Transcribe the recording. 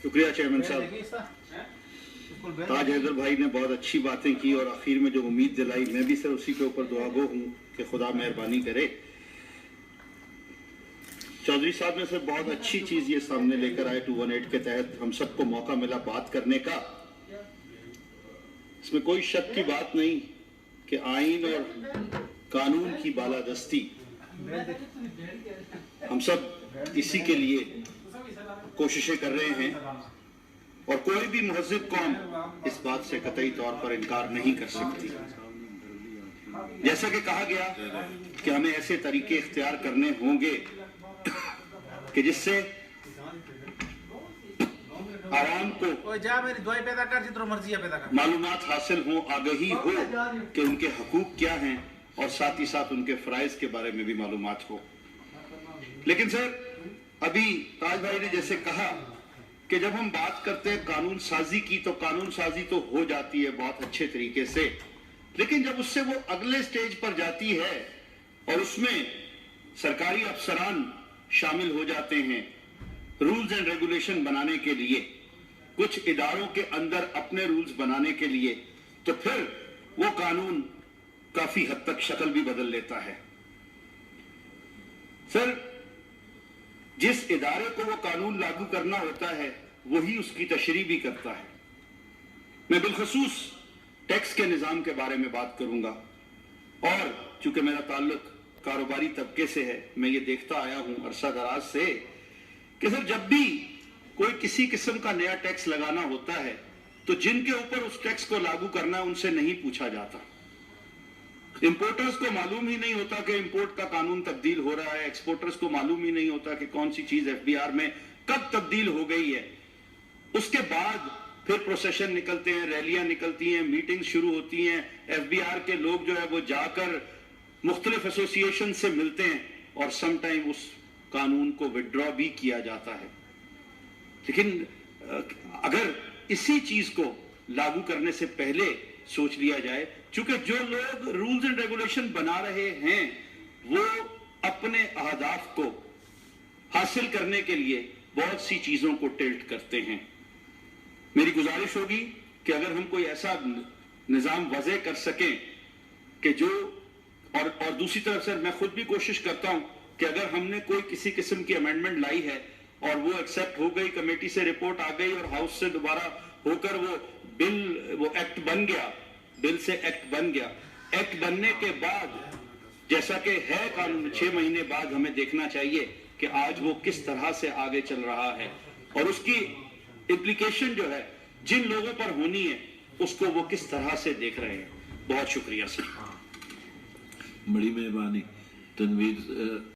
शुक्रिया चेयरमैन साहब। ताज हैदर भाई ने बहुत अच्छी बातें की और आखिर में जो उम्मीद दिलाई, मैं भी सर उसी के ऊपर दुआगो हूँ कि खुदा मेहरबानी करे। चौधरी साहब ने सर बहुत अच्छी चीज ये सामने लेकर आए। 218 के तहत हम सबको मौका मिला बात करने का। इसमें कोई शक की बात नहीं कि आईन और कानून की बालादस्ती, हम सब इसी के लिए कोशिशें कर रहे हैं और कोई भी महज़िब कौम इस बात से कतई तौर पर इनकार नहीं कर सकती। जैसा कि कहा गया कि हमें ऐसे तरीके इख्तियार करने होंगे कि जिससे आवाम को मालूमात हासिल हो, आगाही हो कि उनके हकूक क्या हैं और साथ ही साथ उनके फ़राइज़ के बारे में भी मालूमात हो। लेकिन सर अभी ताज भाई ने जैसे कहा कि जब हम बात करते हैं कानून साजी की, तो कानून साजी तो हो जाती है बहुत अच्छे तरीके से, लेकिन जब उससे वो अगले स्टेज पर जाती है और उसमें सरकारी अफसरान शामिल हो जाते हैं रूल्स एंड रेगुलेशन बनाने के लिए, कुछ इदारों के अंदर अपने रूल्स बनाने के लिए, तो फिर वो कानून काफी हद तक शक्ल भी बदल लेता है। सर जिस इदारे को वो कानून लागू करना होता है वही उसकी तशरीह भी करता है। मैं बिलखसूस टैक्स के निज़ाम के बारे में बात करूंगा और चूंकि मेरा ताल्लुक कारोबारी तबके से है, मैं ये देखता आया हूं अरसा दराज से कि सर जब भी कोई किसी किस्म का नया टैक्स लगाना होता है तो जिनके ऊपर उस टैक्स को लागू करना है उनसे नहीं पूछा जाता। इंपोर्टर्स को मालूम ही नहीं होता कि इंपोर्ट का कानून तब्दील हो रहा है, एक्सपोर्टर्स को मालूम ही नहीं होता कि कौन सी चीज एफबीआर में कब तब्दील हो गई है। उसके बाद फिर प्रोसेशन निकलते हैं, रैलियां निकलती हैं, मीटिंग्स शुरू होती हैं, एफबीआर के लोग जो है वो जाकर मुख्तलिफ एसोसिएशन से मिलते हैं और सम टाइम उस कानून को विड्रॉ भी किया जाता है। लेकिन अगर इसी चीज को लागू करने से पहले सोच लिया जाए, चूंकि जो लोग रूल्स एंड रेगुलेशन बना रहे हैं वो अपने अहदाफ को हासिल करने के लिए बहुत सी चीजों को टिल्ट करते हैं। मेरी गुजारिश होगी कि अगर हम कोई ऐसा निजाम वज़े कर सकें कि जो और दूसरी तरफ सर मैं खुद भी कोशिश करता हूं कि अगर हमने कोई किसी किस्म की अमेंडमेंट लाई है और वो एक्सेप्ट हो गई, कमेटी से रिपोर्ट आ गई और हाउस से दोबारा होकर वो एक्ट बन गया, बिल से एक्ट बन गया, एक्ट बनने के बाद जैसा कि है कानून 6 महीने बाद हमें देखना चाहिए कि आज वो किस तरह से आगे चल रहा है और उसकी इम्प्लीकेशन जो है जिन लोगों पर होनी है उसको वो किस तरह से देख रहे हैं। बहुत शुक्रिया सर। बड़ी मेहरबानी तनवीर।